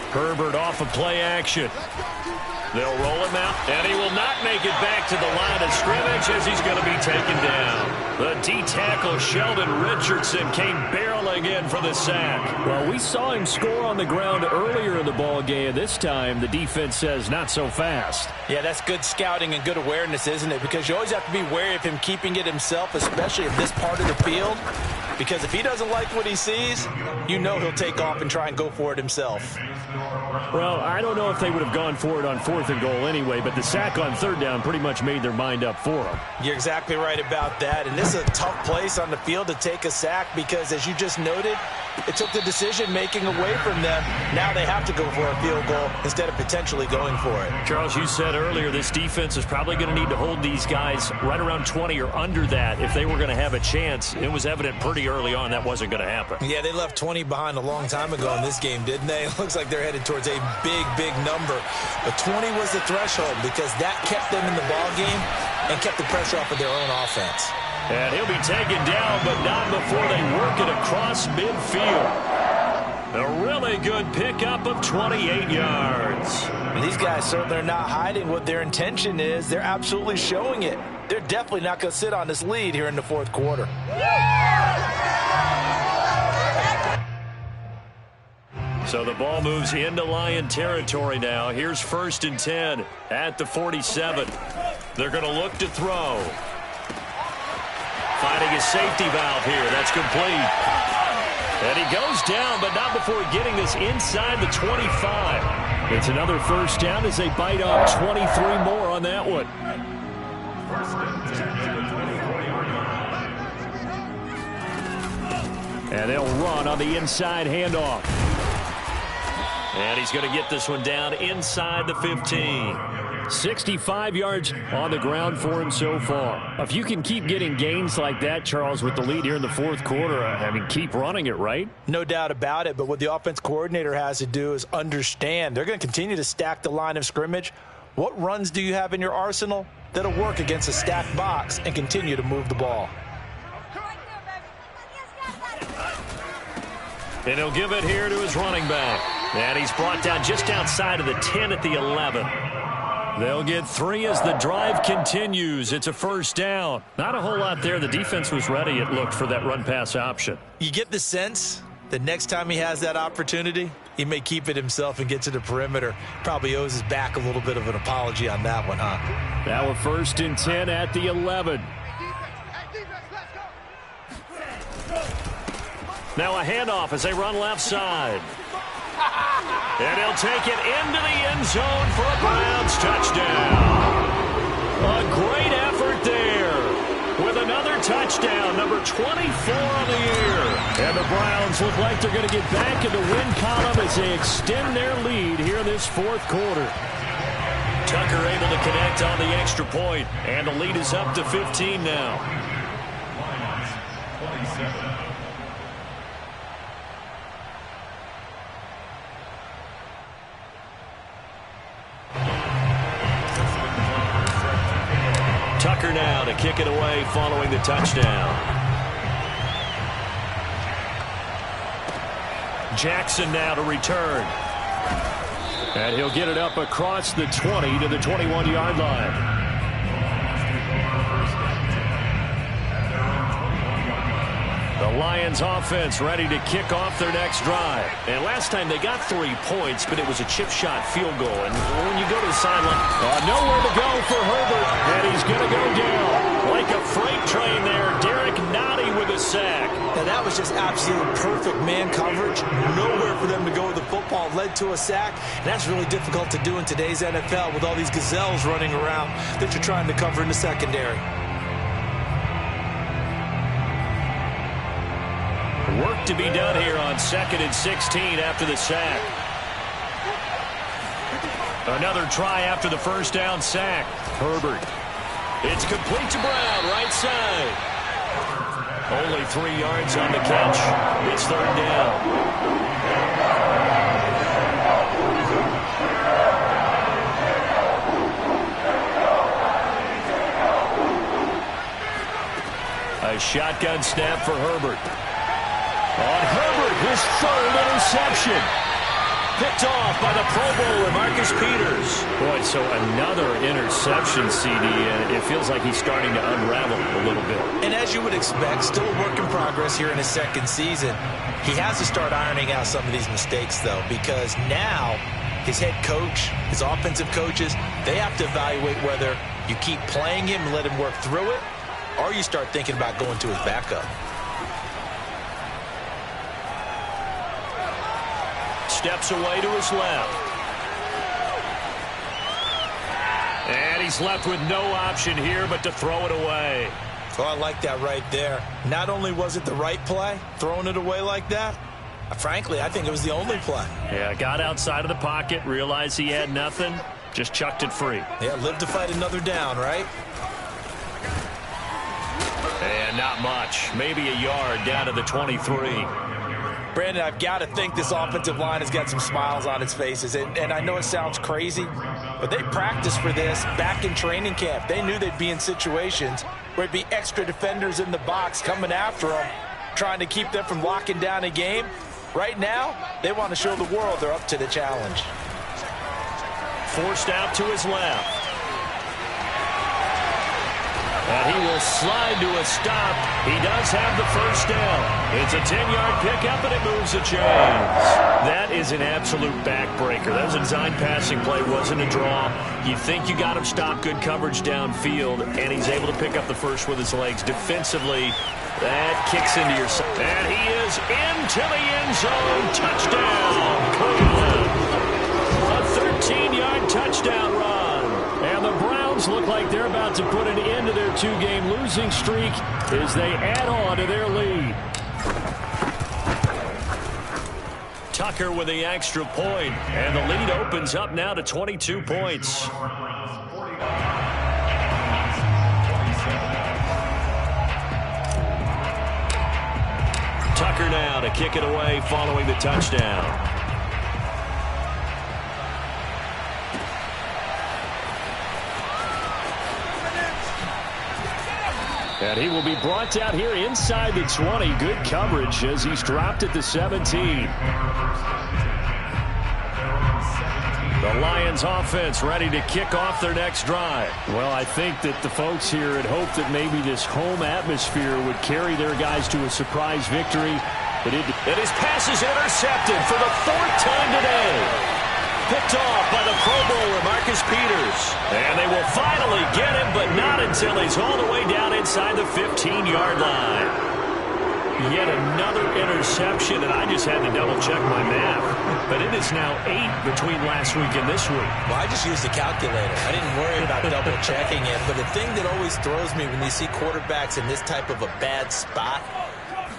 Herbert off of play action. They'll roll him out, and he will not make it back to the line of scrimmage as he's going to be taken down. The D-tackle Sheldon Richardson came barreling in for the sack. Well, we saw him score on the ground earlier in the ball game. This time, the defense says not so fast. Yeah, that's good scouting and good awareness, isn't it? Because you always have to be wary of him keeping it himself, especially in this part of the field. Because if he doesn't like what he sees, you know he'll take off and try and go for it himself. Well, I don't know if they would have gone for it on 4th and goal anyway, but the sack on 3rd down pretty much made their mind up for them. You're exactly right about that. And this is a tough place on the field to take a sack because, as you just noted, it took the decision-making away from them. Now they have to go for a field goal instead of potentially going for it. Charles, you said earlier this defense is probably going to need to hold these guys right around 20 or under that if they were going to have a chance. It was evident pretty early on that wasn't going to happen. Yeah, they left 20 behind a long time ago in this game, didn't they? It looks like they're headed towards a big, big number. But 20 was the threshold because that kept them in the ball game and kept the pressure off of their own offense. And he'll be taken down, but not before they work it across midfield. A really good pickup of 28 yards. And these guys certainly are not hiding what their intention is. They're absolutely showing it. They're definitely not going to sit on this lead here in the 4th quarter. So the ball moves into Lion territory now. Here's 1st and 10 at the 47. They're going to look to throw. Finding his safety valve here. That's complete. And he goes down, but not before getting this inside the 25. It's another 1st down as they bite off 23 more on that one. And they'll run on the inside handoff. And he's going to get this one down inside the 15. 65 yards on the ground for him so far. If you can keep getting gains like that, Charles, with the lead here in the 4th quarter, I mean, keep running it, right? No doubt about it, but what the offense coordinator has to do is understand they're going to continue to stack the line of scrimmage. What runs do you have in your arsenal that'll work against a stacked box and continue to move the ball? And he'll give it here to his running back. And he's brought down just outside of the 10 at the 11. They'll get 3 as the drive continues. It's a 1st down. Not a whole lot there. The defense was ready, it looked, for that run-pass option. You get the sense that next time he has that opportunity, he may keep it himself and get to the perimeter. Probably owes his back a little bit of an apology on that one, huh? Now a 1st and 10 at the 11. Now a handoff as they run left side. And he'll take it into the end zone for a Browns touchdown. A great effort there with another touchdown, number 24 on the year. And the Browns look like they're going to get back in the win column as they extend their lead here in this 4th quarter. Tucker able to connect on the extra point, and the lead is up to 15 now. Lions, 27. Tucker now to kick it away following the touchdown. Jackson now to return. And he'll get it up across the 20 to the 21-yard line. The Lions offense ready to kick off their next drive. And last time they got 3 points, but it was a chip shot field goal. And when you go to the sideline, nowhere to go for Herbert. And he's going to go down like a freight train there. Derek Nottie with a sack. And that was just absolute perfect man coverage. Nowhere for them to go with the football. Led to a sack. And that's really difficult to do in today's NFL with all these gazelles running around that you're trying to cover in the secondary. Work to be done here on 2nd and 16 after the sack. Another try after the 1st down sack. Herbert. It's complete to Brown, right side. Only 3 yards on the catch. It's 3rd down. A shotgun snap for Herbert. On Herbert, his 3rd interception. Picked off by the Pro Bowler, Marcus Peters. Boy, so another interception, CD, and it feels like he's starting to unravel a little bit. And as you would expect, still a work in progress here in his 2nd season. He has to start ironing out some of these mistakes, though, because now his head coach, his offensive coaches, they have to evaluate whether you keep playing him and let him work through it, or you start thinking about going to his backup. steps away to his left. And he's left with no option here but to throw it away. Oh, I like that right there. Not only was it the right play, throwing it away like that, frankly, I think it was the only play. Yeah, got outside of the pocket, realized he had nothing, just chucked it free. Yeah, live to fight another down, right? And not much. Maybe a yard down to the 23. Brandon, I've got to think this offensive line has got some smiles on its faces. And I know it sounds crazy, but they practiced for this back in training camp. They knew they'd be in situations where it'd be extra defenders in the box coming after them, trying to keep them from locking down a game. Right now, they want to show the world they're up to the challenge. Forced out to his left. And he will slide to a stop. He does have the first down. It's a 10-yard pickup, and it moves the chains. That is an absolute backbreaker. That was a design passing play. Wasn't a draw. You think you got him stopped, good coverage downfield, and he's able to pick up the first with his legs. Defensively, that kicks into your side. And he is into the end zone. Touchdown, Cleveland. A 13-yard touchdown run. And the Browns look like they're about to put an end to their two-game losing streak as they add on to their lead. Tucker with the extra point, and the lead opens up now to 22 points. Tucker now to kick it away following the touchdown. And he will be brought down here inside the 20. Good coverage as he's dropped at the 17. The Lions offense ready to kick off their next drive. Well, I think that the folks here had hoped that maybe this home atmosphere would carry their guys to a surprise victory. But his pass is intercepted for the fourth time today. Picked off by the Pro Bowler, Marcus Peters. And they will finally get him, but not until he's all the way down inside the 15-yard line. Yet another interception, and I just had to double-check my math. But it is now 8 between last week and this week. Well, I just used the calculator. I didn't worry about double-checking it. But the thing that always throws me when you see quarterbacks in this type of a bad spot,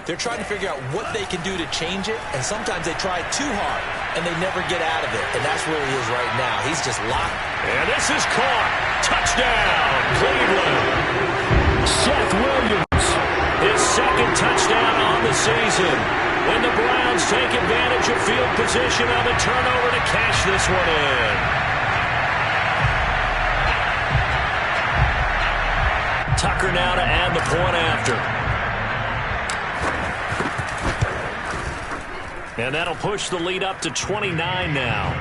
they're trying to figure out what they can do to change it, and sometimes they try too hard, and they never get out of it, and that's where he is right now. He's just locked. And this is caught. Touchdown, Cleveland. Seth Williams, his second touchdown on the season. When the Browns take advantage of field position on the turnover to cash this one in. Tucker now to add the point after. And that'll push the lead up to 29 now.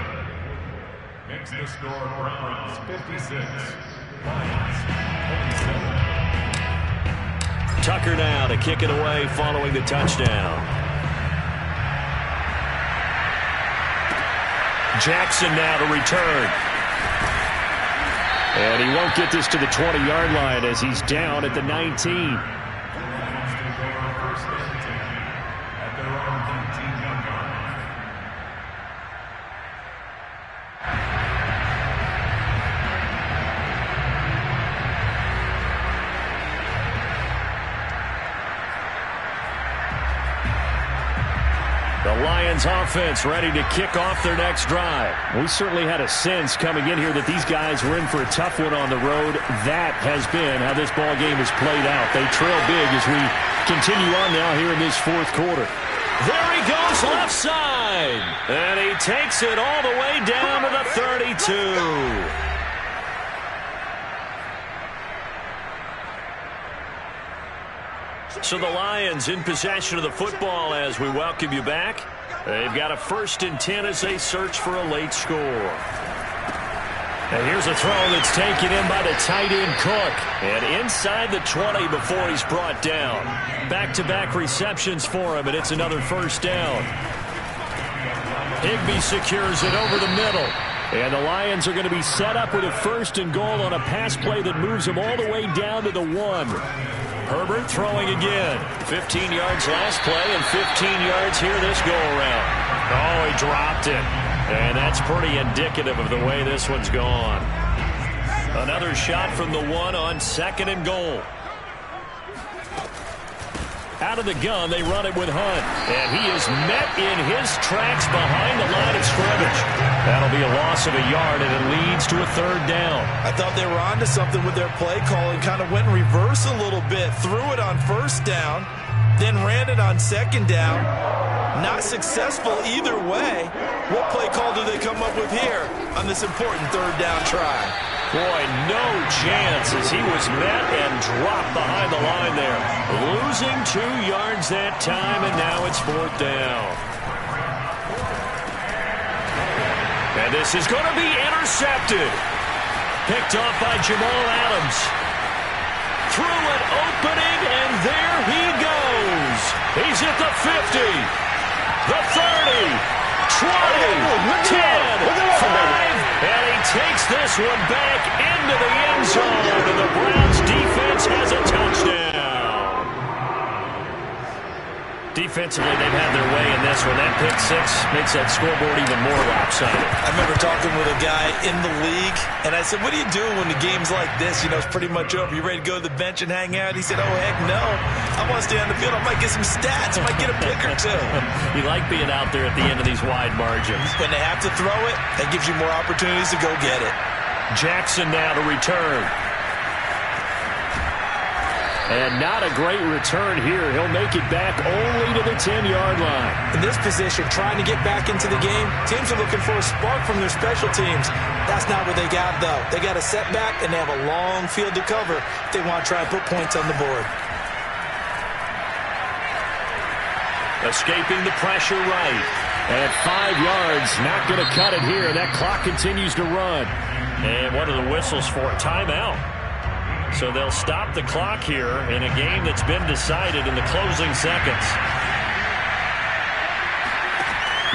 Makes the score Browns 56, Lions 27. Tucker now to kick it away following the touchdown. Jackson now to return. And he won't get this to the 20-yard line as he's down at the 19. Offense ready to kick off their next drive. We certainly had a sense coming in here that these guys were in for a tough one on the road. That has been how this ball game has played out. They trail big as we continue on now here in this fourth quarter. There he goes left side. And he takes it all the way down to the 32. So the Lions in possession of the football as we welcome you back. They've got a 1st and 10 as they search for a late score. And here's a throw that's taken in by the tight end Cook. And inside the 20 before he's brought down. Back-to-back receptions for him, and it's another first down. Higbee secures it over the middle. And the Lions are going to be set up with a 1st and goal on a pass play that moves them all the way down to the 1. Herbert throwing again. 15 yards last play and 15 yards here this go-around. Oh, he dropped it. And that's pretty indicative of the way this one's gone. Another shot from the one on 2nd and goal. Out of the gun, they run it with Hunt. And he is met in his tracks behind the line of scrimmage. That'll be a loss of a yard, and it leads to a 3rd down. I thought they were onto something with their play calling. Kind of went in reverse a little bit. Threw it on 1st down, then ran it on 2nd down. Not successful either way. What play call do they come up with here on this important 3rd down try? Boy, no chance as he was met and dropped behind the line there. Losing 2 yards that time, and now it's 4th down. And this is going to be intercepted. Picked off by Jamal Adams. Through an opening, and there he goes. He's at the 50, the 30, 20, 10, 5, and he takes this one back into the end zone, and the Browns defense has a touchdown. Defensively, they've had their way in this one. That pick six makes that scoreboard even more lopsided. I remember talking with a guy in the league, and I said, what do you do when the game's like this? You know, it's pretty much over. You ready to go to the bench and hang out? He said, oh, heck no. I want to stay on the field. I might get some stats. I might get a pick or two. You like being out there at the end of these wide margins. When they have to throw it, that gives you more opportunities to go get it. Jackson now to return. And not a great return here. He'll make it back only to the 10-yard line. In this position, trying to get back into the game, teams are looking for a spark from their special teams. That's not what they got, though. They got a setback, and they have a long field to cover if they want to try and put points on the board. Escaping the pressure right. At 5 yards, not going to cut it here. That clock continues to run. And what are the whistles for? Timeout. So they'll stop the clock here in a game that's been decided in the closing seconds.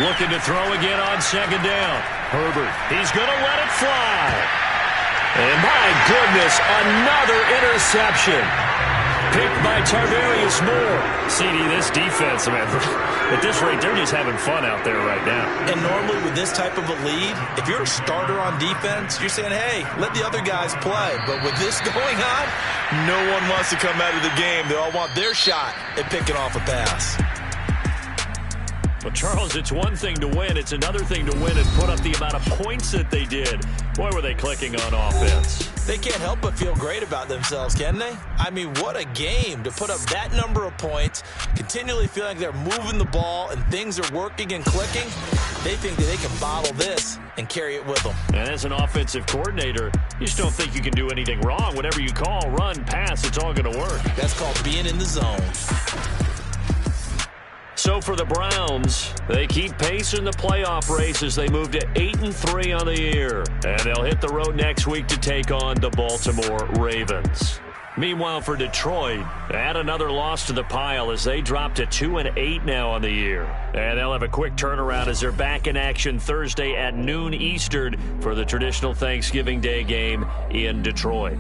Looking to throw again on 2nd down. Herbert, he's going to let it fly. And my goodness, another interception. Picked by Tarvarius Moore. CD, this defense, man, at this rate, they're just having fun out there right now. And normally with this type of a lead, if you're a starter on defense, you're saying, hey, let the other guys play. But with this going on, no one wants to come out of the game. They all want their shot at picking off a pass. Well, Charles, it's one thing to win. It's another thing to win and put up the amount of points that they did. Boy, were they clicking on offense. They can't help but feel great about themselves, can they? I mean, what a game to put up that number of points, continually feeling like they're moving the ball and things are working and clicking. They think that they can bottle this and carry it with them. And as an offensive coordinator, you just don't think you can do anything wrong. Whatever you call, run, pass, it's all going to work. That's called being in the zone. So for the Browns, they keep pace in the playoff race as they move to 8-3 on the year. And they'll hit the road next week to take on the Baltimore Ravens. Meanwhile, for Detroit, add another loss to the pile as they drop to 2-8 now on the year. And they'll have a quick turnaround as they're back in action Thursday at noon Eastern for the traditional Thanksgiving Day game in Detroit.